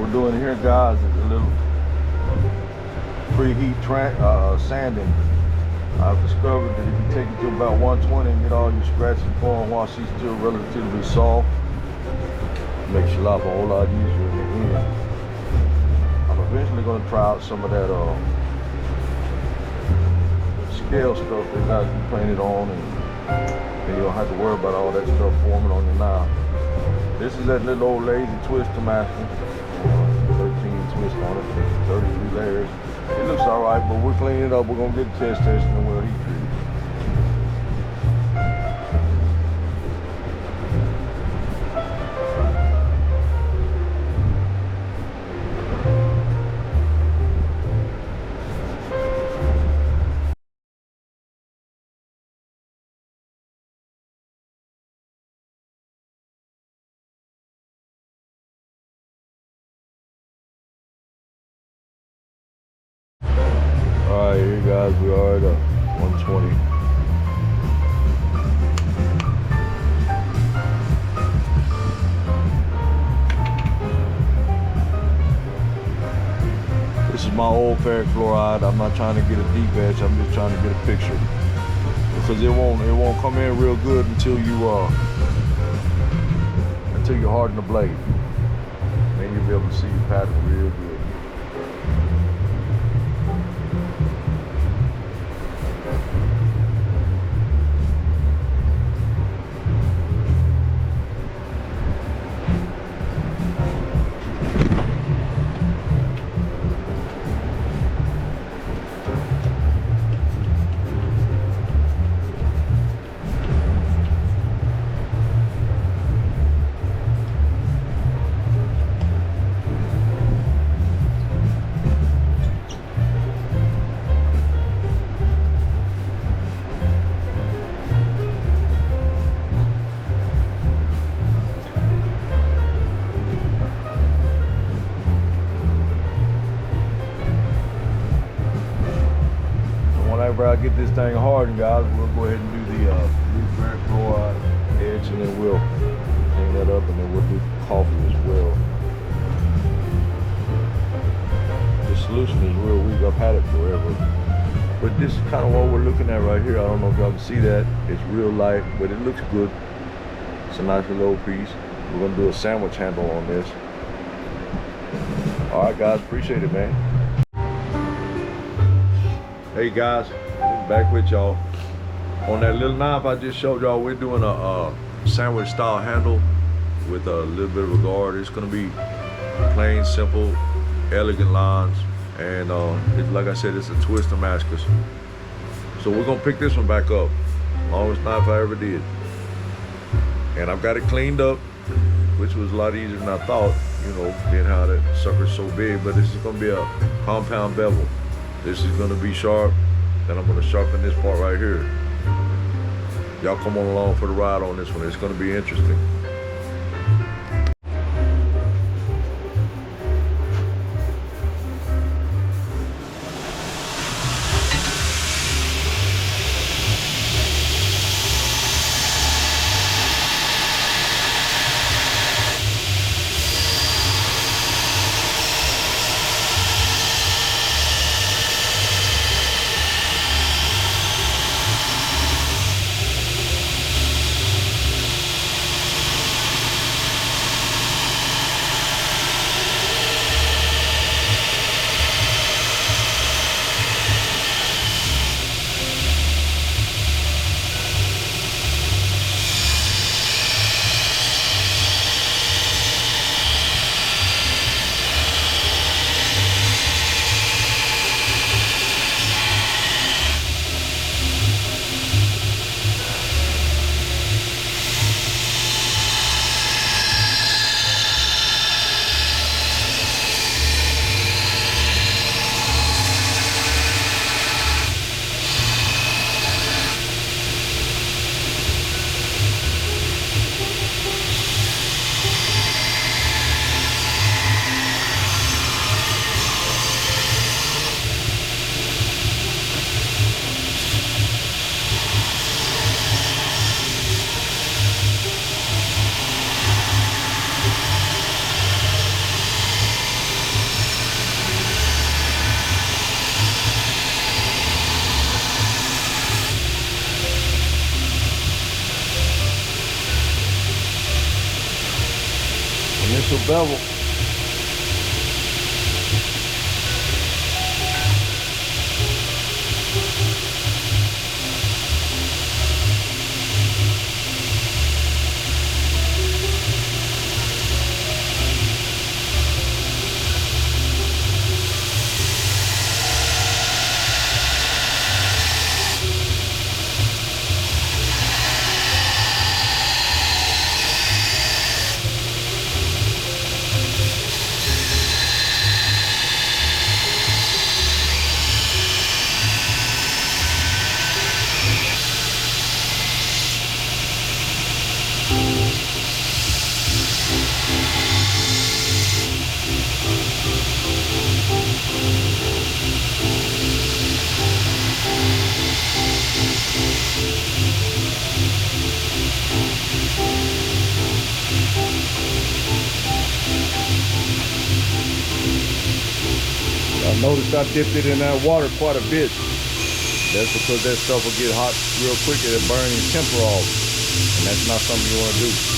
we're doing here, guys, is a little preheat sanding. I've discovered that if you take it to about 120 and get all your scratches going while she's still relatively soft, it makes your life a whole lot easier in the end. I'm eventually going to try out some of that scale stuff that guys can paint it on, and then you don't have to worry about all that stuff forming on your knife. This is that little old lazy twist Damascus. 13 twist on it, 33 layers. It looks alright, but we're cleaning it up. We're gonna get the test and we'll heat treat it. Alright, here guys, we are at 120. This is my old ferric fluoride. I'm not trying to get a deep etch, I'm just trying to get a picture. Because it won't come in real good until you harden the blade. Then you'll be able to see your pattern real good. Whenever I get this thing hardened, guys, we'll go ahead and do the blue ferric fluoride edge, and then we'll clean that up, and then we'll do coffee as well. This solution is real weak. I've had it forever. But this is kind of what we're looking at right here. I don't know if y'all can see that. It's real light, but it looks good. It's a nice little piece. We're going to do a sandwich handle on this. All right, guys. Appreciate it, man. Hey guys, back with y'all. On that little knife I just showed y'all, we're doing a sandwich style handle with a little bit of a guard. It's gonna be plain, simple, elegant lines, and like I said, it's a twist Damascus. So we're gonna pick this one back up. Longest knife I ever did. And I've got it cleaned up, which was a lot easier than I thought, you know, being how that sucker's so big. But this is gonna be a compound bevel. This is gonna be sharp, then I'm gonna sharpen this part right here. Y'all come on along for the ride on this one. It's gonna be interesting. initial bevel. I noticed I dipped it in that water quite a bit. That's because that stuff will get hot real quick and it'll burn your temper off. And that's not something you want to do.